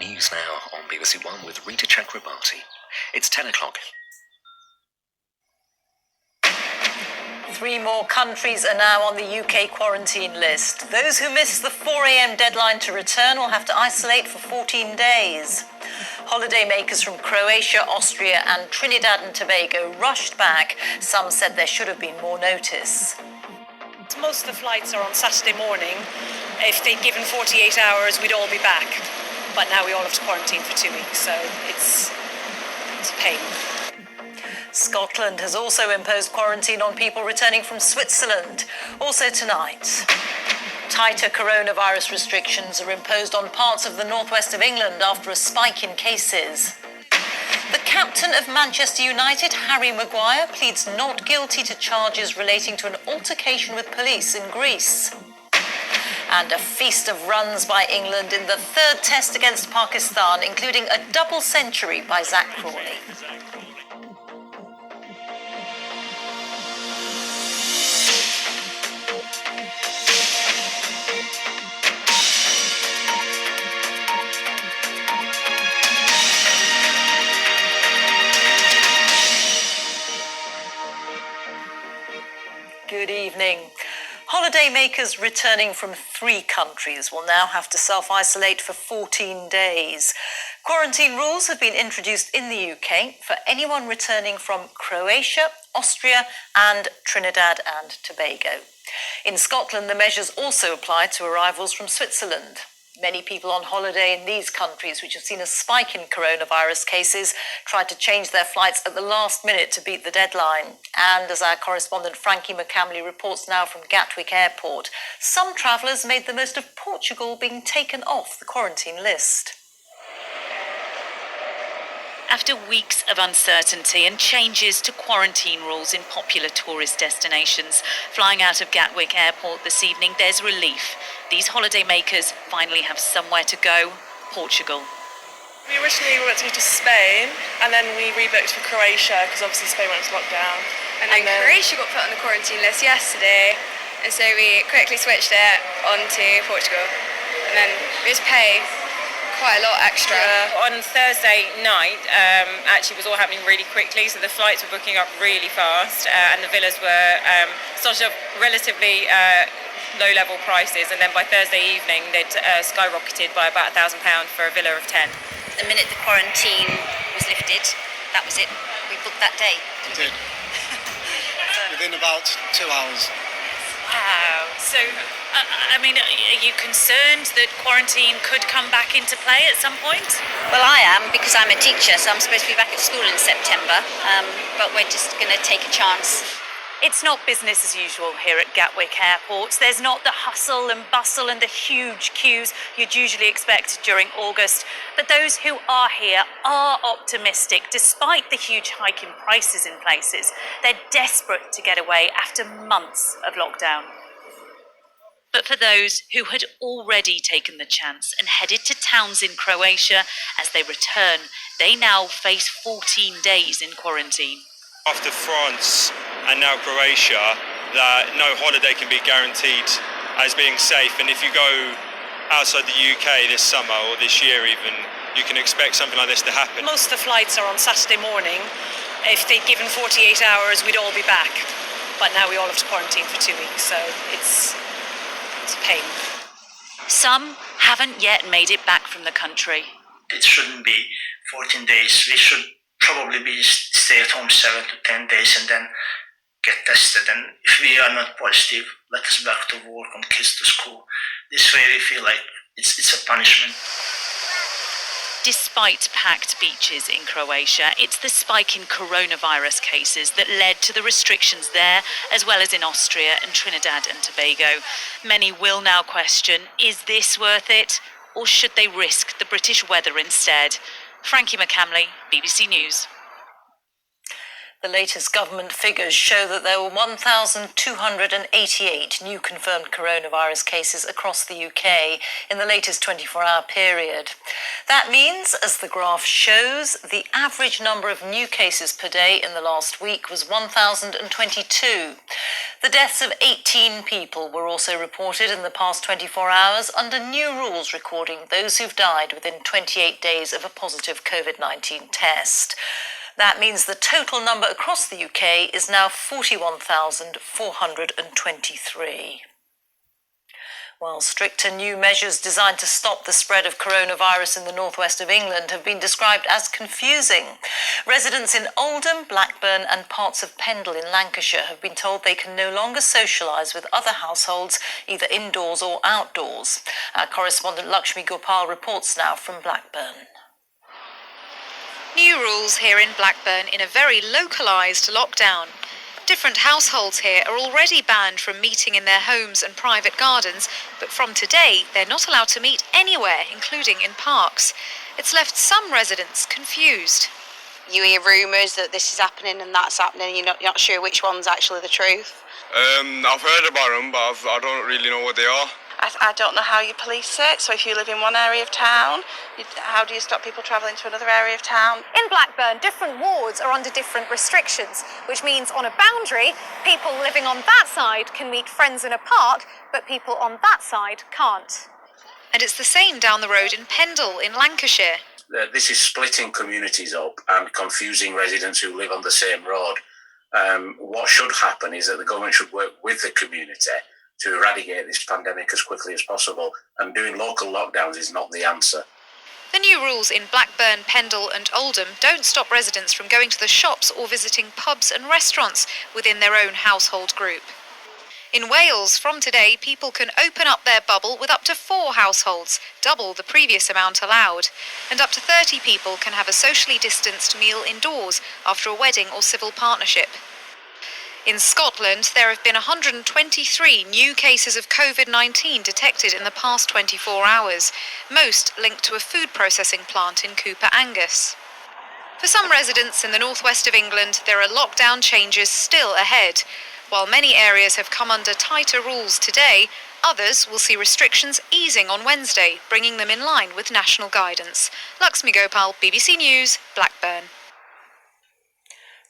News now on BBC One with Rita Chakrabarti. It's 10 o'clock. 3 more countries are now on the UK quarantine list. Those who missed the 4 a.m. deadline to return will have to isolate for 14 days. Holidaymakers from Croatia, Austria and Trinidad and Tobago rushed back. Some said there should have been more notice. Most of the flights are on Saturday morning. If they'd given 48 hours, we'd all be back. But now we all have to quarantine for 2 weeks, so it's a pain. Scotland has also imposed quarantine on people returning from Switzerland. Also tonight, tighter coronavirus restrictions are imposed on parts of the northwest of England after a spike in cases. The captain of Manchester United, Harry Maguire, pleads not guilty to charges relating to an altercation with police in Greece. And a feast of runs by England in the 3rd test against Pakistan, including a double century by Zach Crawley. Good evening. Holidaymakers returning from 3 countries will now have to self-isolate for 14 days. Quarantine rules have been introduced in the UK for anyone returning from Croatia, Austria and Trinidad and Tobago. In Scotland, the measures also apply to arrivals from Switzerland. Many people on holiday in these countries, which have seen a spike in coronavirus cases, tried to change their flights at the last minute to beat the deadline. And as our correspondent Frankie McCamley reports now from Gatwick Airport, some travellers made the most of Portugal being taken off the quarantine list. After weeks of uncertainty and changes to quarantine rules in popular tourist destinations, flying out of Gatwick Airport this evening, there's relief. These holidaymakers finally have somewhere to go: Portugal. We originally were to go to Spain, and then we rebooked for Croatia because obviously Spain went into lockdown. And then Croatia got put on the quarantine list yesterday, and so we quickly switched it onto Portugal. And then we just pay quite a lot extra. On Thursday night, actually was all happening really quickly, so the flights were booking up really fast, and the villas were started off relatively low-level prices, and then by Thursday evening they'd skyrocketed by about £1,000 for a villa of 10. The minute the quarantine was lifted, that was it. We booked that day. We did. Within about 2 hours. Wow. So, I mean, are you concerned that quarantine could come back into play at some point? Well, I am, because I'm a teacher, so I'm supposed to be back at school in September, but we're just going to take a chance. It's not business as usual here at Gatwick Airport. There's not the hustle and bustle and the huge queues you'd usually expect during August. But those who are here are optimistic. Despite the huge hike in prices in places, they're desperate to get away after months of lockdown. But for those who had already taken the chance and headed to towns in Croatia as they return, they now face 14 days in quarantine. After France and now Croatia, that no holiday can be guaranteed as being safe, and if you go outside the UK this summer or this year even, you can expect something like this to happen. Most of the flights are on Saturday morning. If they'd given 48 hours, we'd all be back. But now we all have to quarantine for 2 weeks, so it's a pain. Some haven't yet made it back from the country. It shouldn't be 14 days. We should probably stay at home 7 to 10 days and then get tested. And if we are not positive, let us back to work and kids to school. This way we feel like it's a punishment. Despite packed beaches in Croatia, it's the spike in coronavirus cases that led to the restrictions there, as well as in Austria and Trinidad and Tobago. Many will now question, is this worth it? Or should they risk the British weather instead? Frankie McCamley, BBC News. The latest government figures show that there were 1,288 new confirmed coronavirus cases across the UK in the latest 24-hour period. That means, as the graph shows, the average number of new cases per day in the last week was 1,022. The deaths of 18 people were also reported in the past 24 hours under new rules recording those who've died within 28 days of a positive COVID-19 test. That means the total number across the UK is now 41,423. Well, stricter new measures designed to stop the spread of coronavirus in the northwest of England have been described as confusing. Residents in Oldham, Blackburn and parts of Pendle in Lancashire have been told they can no longer socialise with other households, either indoors or outdoors. Our correspondent Lakshmi Gopal reports now from Blackburn. New rules here in Blackburn in a very localised lockdown. Different households here are already banned from meeting in their homes and private gardens, but from today they're not allowed to meet anywhere, including in parks. It's left some residents confused. You hear rumours that this is happening and that's happening, and you're not sure which one's actually the truth. I've heard about them, but I don't really know what they are. I don't know how you police it, so if you live in one area of town, how do you stop people travelling to another area of town? In Blackburn, different wards are under different restrictions, which means on a boundary, people living on that side can meet friends in a park, but people on that side can't. And it's the same down the road in Pendle in Lancashire. This is splitting communities up and confusing residents who live on the same road. What should happen is that the government should work with the community to eradicate this pandemic as quickly as possible, and doing local lockdowns is not the answer. The new rules in Blackburn, Pendle and Oldham don't stop residents from going to the shops or visiting pubs and restaurants within their own household group. In Wales, from today, people can open up their bubble with up to 4 households, double the previous amount allowed, and up to 30 people can have a socially distanced meal indoors after a wedding or civil partnership. In Scotland, there have been 123 new cases of COVID-19 detected in the past 24 hours, most linked to a food processing plant in Cooper Angus. For some residents in the northwest of England, there are lockdown changes still ahead. While many areas have come under tighter rules today, others will see restrictions easing on Wednesday, bringing them in line with national guidance. Lakshmi Gopal, BBC News, Blackburn.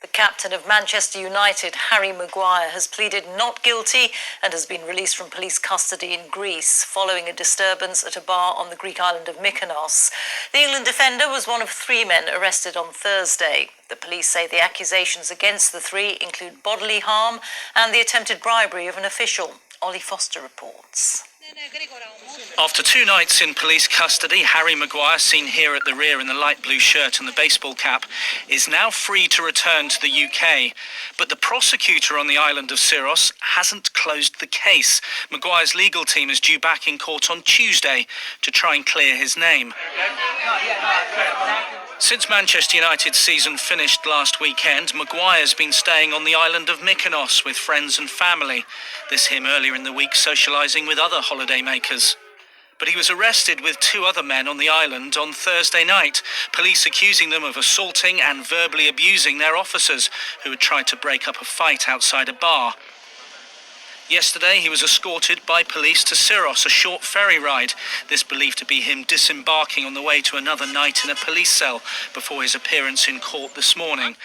The captain of Manchester United, Harry Maguire, has pleaded not guilty and has been released from police custody in Greece following a disturbance at a bar on the Greek island of Mykonos. The England defender was one of 3 men arrested on Thursday. The police say the accusations against the 3 include bodily harm and the attempted bribery of an official. Ollie Foster reports. After 2 nights in police custody, Harry Maguire, seen here at the rear in the light blue shirt and the baseball cap, is now free to return to the UK. But the prosecutor on the island of Syros hasn't closed the case. Maguire's legal team is due back in court on Tuesday to try and clear his name. Since Manchester United's season finished last weekend, Maguire's been staying on the island of Mykonos with friends and family. This him earlier in the week socialising with other holidaymakers. But he was arrested with 2 other men on the island on Thursday night, police accusing them of assaulting and verbally abusing their officers who had tried to break up a fight outside a bar. Yesterday, he was escorted by police to Syros, a short ferry ride. This believed to be him disembarking on the way to another night in a police cell before his appearance in court this morning.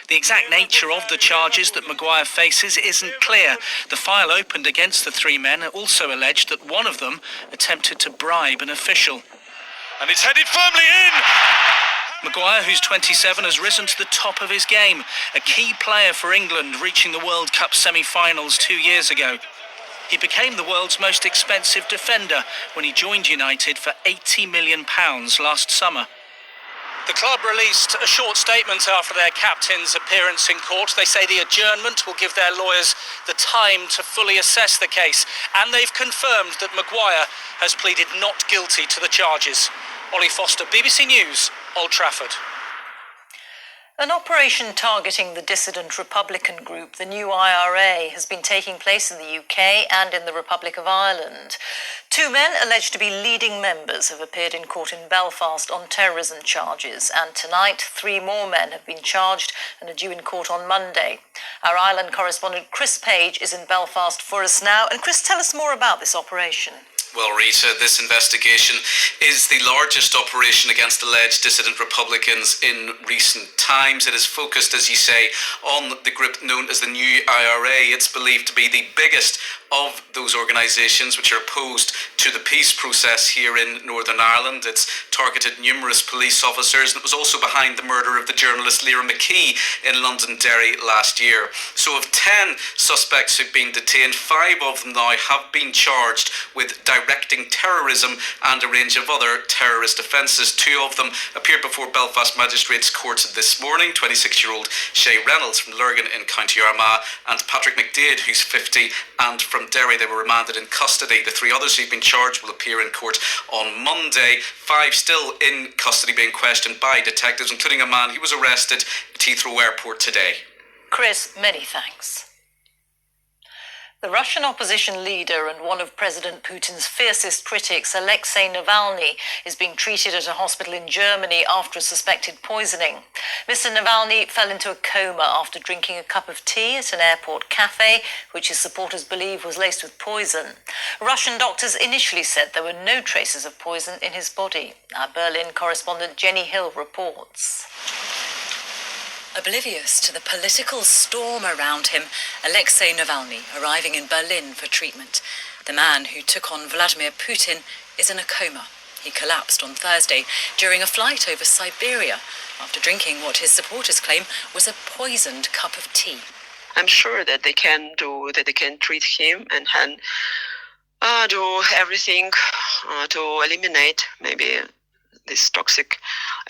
The exact nature of the charges that Maguire faces isn't clear. The file opened against the 3 men also alleged that one of them attempted to bribe an official. And it's headed firmly in! Maguire, who's 27, has risen to the top of his game, a key player for England, reaching the World Cup semi-finals 2 years ago. He became the world's most expensive defender when he joined United for £80 million last summer. The club released a short statement after their captain's appearance in court. They say the adjournment will give their lawyers the time to fully assess the case, and they've confirmed that Maguire has pleaded not guilty to the charges. Ollie Foster, BBC News, Old Trafford. An operation targeting the dissident Republican group, the New IRA, has been taking place in the UK and in the Republic of Ireland. 2 men alleged to be leading members have appeared in court in Belfast on terrorism charges, and tonight 3 more men have been charged and are due in court on Monday. Our Ireland correspondent Chris Page is in Belfast for us now. And Chris, tell us more about this operation. Well, Rita, this investigation is the largest operation against alleged dissident Republicans in recent times. It is focused, as you say, on the group known as the New IRA. It's believed to be the biggest of those organisations which are opposed to the peace process here in Northern Ireland. It's targeted numerous police officers, and it was also behind the murder of the journalist Lyra McKee in Londonderry last year. So of 10 suspects who've been detained, 5 of them now have been charged with directing terrorism and a range of other terrorist offences. 2 of them appeared before Belfast Magistrates Court this morning. 26-year-old Shay Reynolds from Lurgan in County Armagh and Patrick McDade, who's 50 and from Derry. They were remanded in custody. The 3 others who've been charged will appear in court on Monday. 5 still in custody being questioned by detectives, including a man who was arrested at Heathrow Airport today. Chris, many thanks. The Russian opposition leader and one of President Putin's fiercest critics, Alexei Navalny, is being treated at a hospital in Germany after a suspected poisoning. Mr. Navalny fell into a coma after drinking a cup of tea at an airport cafe, which his supporters believe was laced with poison. Russian doctors initially said there were no traces of poison in his body. Our Berlin correspondent Jenny Hill reports. Oblivious to the political storm around him, Alexei Navalny arriving in Berlin for treatment. The man who took on Vladimir Putin is in a coma. He collapsed on Thursday during a flight over Siberia after drinking what his supporters claim was a poisoned cup of tea. I'm sure that they can treat him and do everything to eliminate maybe this toxic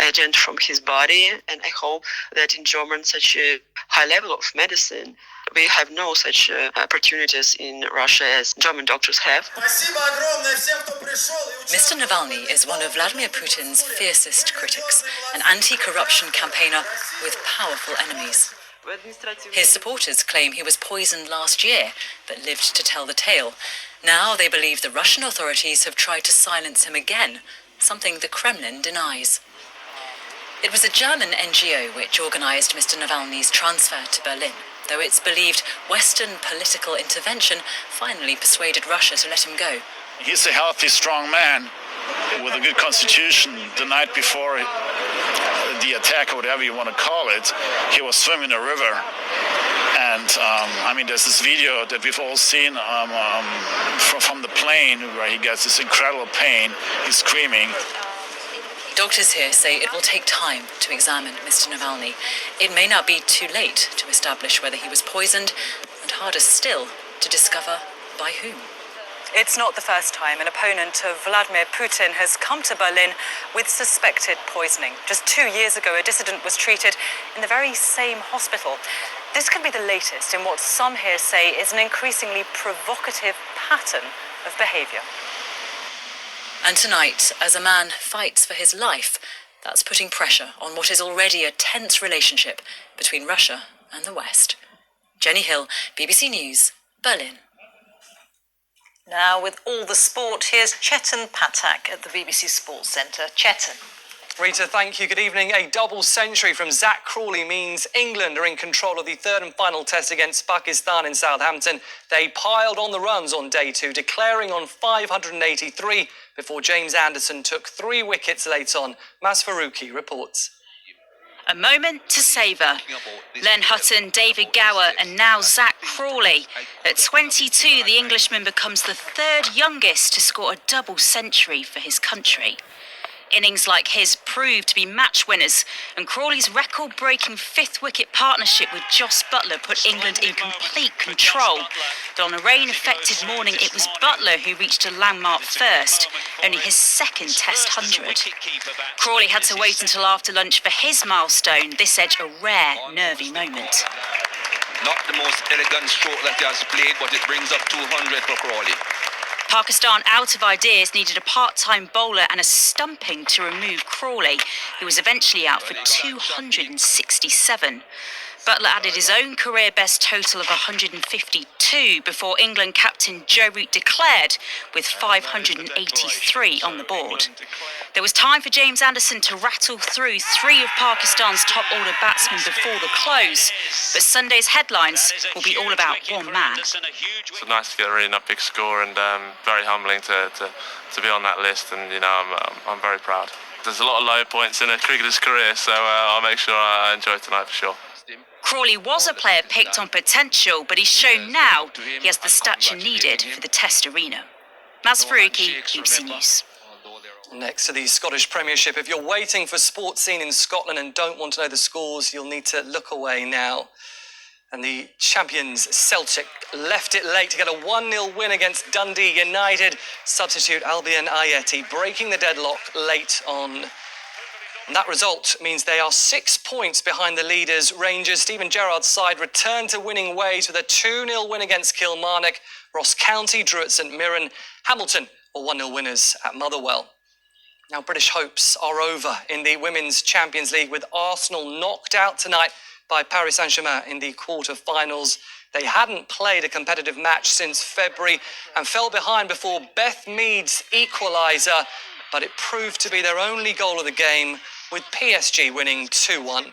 agent from his body, and I hope that in Germany such a high level of medicine, we have no such opportunities in Russia as German doctors have. Mr. Navalny is one of Vladimir Putin's fiercest critics, an anti-corruption campaigner with powerful enemies. His supporters claim he was poisoned last year, but lived to tell the tale. Now they believe the Russian authorities have tried to silence him again, something the Kremlin denies. It was a German NGO which organised Mr. Navalny's transfer to Berlin, though it's believed Western political intervention finally persuaded Russia to let him go. He's a healthy, strong man with a good constitution. The night before the attack, or whatever you want to call it, he was swimming a river. And there's this video that we've all seen from the plane where he gets this incredible pain. He's screaming. Doctors here say it will take time to examine Mr. Navalny. It may not be too late to establish whether he was poisoned, and harder still to discover by whom. It's not the first time an opponent of Vladimir Putin has come to Berlin with suspected poisoning. Just 2 years ago, a dissident was treated in the very same hospital. This could be the latest in what some here say is an increasingly provocative pattern of behaviour. And tonight, as a man fights for his life, that's putting pressure on what is already a tense relationship between Russia and the West. Jenny Hill, BBC News, Berlin. Now, with all the sport, here's Chetan Pathak at the BBC Sports Centre. Chetan. Rita, thank you. Good evening. A double century from Zach Crawley means England are in control of the third and final test against Pakistan in Southampton. They piled on the runs on day 2, declaring on 583 before James Anderson took 3 wickets late on. Mas Faruqi reports. A moment to savour. Len Hutton, David Gower and now Zach Crawley. At 22, the Englishman becomes the 3rd youngest to score a double century for his country. Innings like his proved to be match winners, and Crawley's record-breaking 5th wicket partnership with Jos Buttler put England in complete control. But on a rain-affected morning, it was Buttler who reached a landmark first, only his 2nd Test 100. Crawley had to wait until after lunch for his milestone, this edge a rare, nervy moment. Not the most elegant stroke that he has played, but it brings up 200 for Crawley. Pakistan, out of ideas, needed a part-time bowler and a stumping to remove Crawley, who was eventually out for 267. Butler added his own career-best total of 152 before England captain Joe Root declared with 583 on the board. There was time for James Anderson to rattle through 3 of Pakistan's top-order batsmen before the close, but Sunday's headlines will be all about one man. It's nice to get a really big score, and very humbling to be on that list, and I'm very proud. There's a lot of low points in a cricketer's career, so I'll make sure I enjoy tonight for sure. Crawley was a player picked on potential, but he's shown now he has the stature needed for the Test arena. Maz Faruqi, BBC News. Next to the Scottish Premiership, if you're waiting for sports scene in Scotland and don't want to know the scores, you'll need to look away now. And the champions Celtic left it late to get a 1-0 win against Dundee United. Substitute Albion Ayeti breaking the deadlock late on. And that result means they are 6 points behind the leaders. Rangers' Stephen Gerrard's side returned to winning ways with a 2-0 win against Kilmarnock. Ross County drew at St Mirren. Hamilton were 1-0 winners at Motherwell. Now, British hopes are over in the Women's Champions League, with Arsenal knocked out tonight by Paris Saint-Germain in the quarter-finals. They hadn't played a competitive match since February and fell behind before Beth Mead's equaliser, but it proved to be their only goal of the game, with PSG winning 2-1. Now,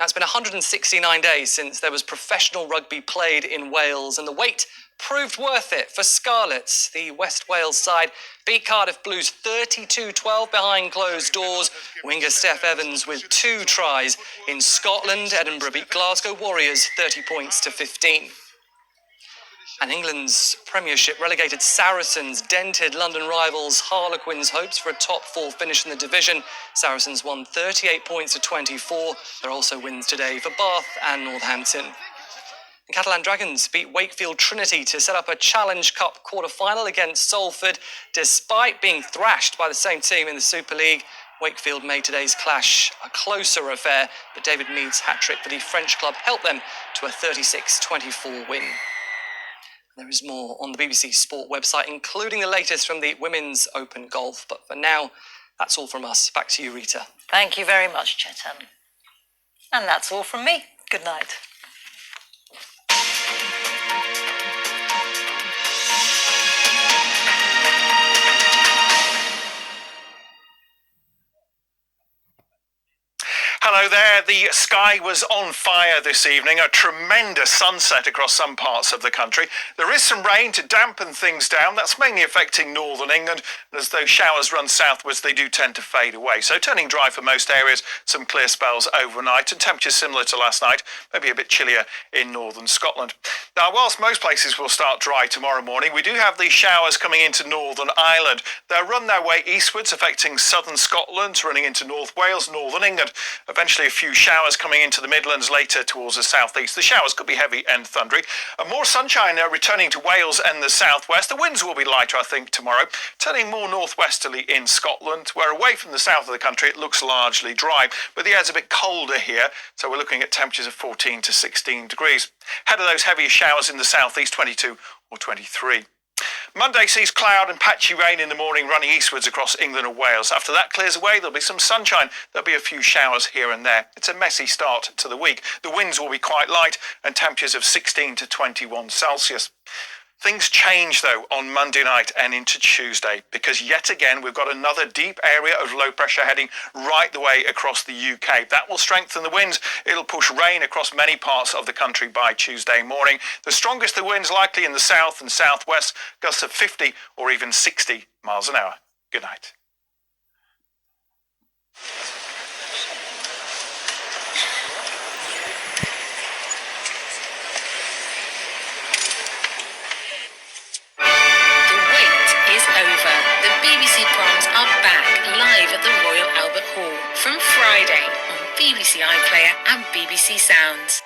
it's been 169 days since there was professional rugby played in Wales, and the wait proved worth it for Scarlets. The West Wales side beat Cardiff Blues 32-12 behind closed doors. Winger Steph Evans with 2 tries. In Scotland, Edinburgh beat Glasgow Warriors 30 points to 15. And England's Premiership relegated Saracens dented London rivals Harlequins' hopes for a top 4 finish in the division. Saracens won 38 points to 24. There are also wins today for Bath and Northampton. The Catalan Dragons beat Wakefield Trinity to set up a Challenge Cup quarter-final against Salford. Despite being thrashed by the same team in the Super League, Wakefield made today's clash a closer affair, but David Mead's hat-trick for the French club helped them to a 36-24 win. There is more on the BBC Sport website, including the latest from the Women's Open Golf. But for now, that's all from us. Back to you, Rita. Thank you very much, Chetan. And that's all from me. Good night. Hello there. The sky was on fire this evening, a tremendous sunset across some parts of the country. There is some rain to dampen things down. That's mainly affecting northern England. And as those showers run southwards, they do tend to fade away. So turning dry for most areas, some clear spells overnight and temperatures similar to last night, maybe a bit chillier in northern Scotland. Now, whilst most places will start dry tomorrow morning, we do have these showers coming into Northern Ireland. They'll run their way eastwards, affecting southern Scotland, running into North Wales, northern England. Eventually a few showers coming into the Midlands later towards the southeast. The showers could be heavy and thundery. And more sunshine returning to Wales and the southwest. The winds will be lighter, I think, tomorrow, turning more northwesterly in Scotland, where away from the south of the country it looks largely dry. But the air's a bit colder here, so we're looking at temperatures of 14 to 16 degrees. Ahead of those heavier showers in the southeast, 22 or 23. Monday sees cloud and patchy rain in the morning running eastwards across England and Wales. After that clears away, there'll be some sunshine. There'll be a few showers here and there. It's a messy start to the week. The winds will be quite light and temperatures of 16 to 21 Celsius. Things change, though, on Monday night and into Tuesday, because yet again we've got another deep area of low pressure heading right the way across the UK. That will strengthen the winds. It'll push rain across many parts of the country by Tuesday morning. The strongest the winds likely in the south and southwest, gusts of 50 or even 60 miles an hour. Good night. Live at the Royal Albert Hall from Friday on BBC iPlayer and BBC Sounds.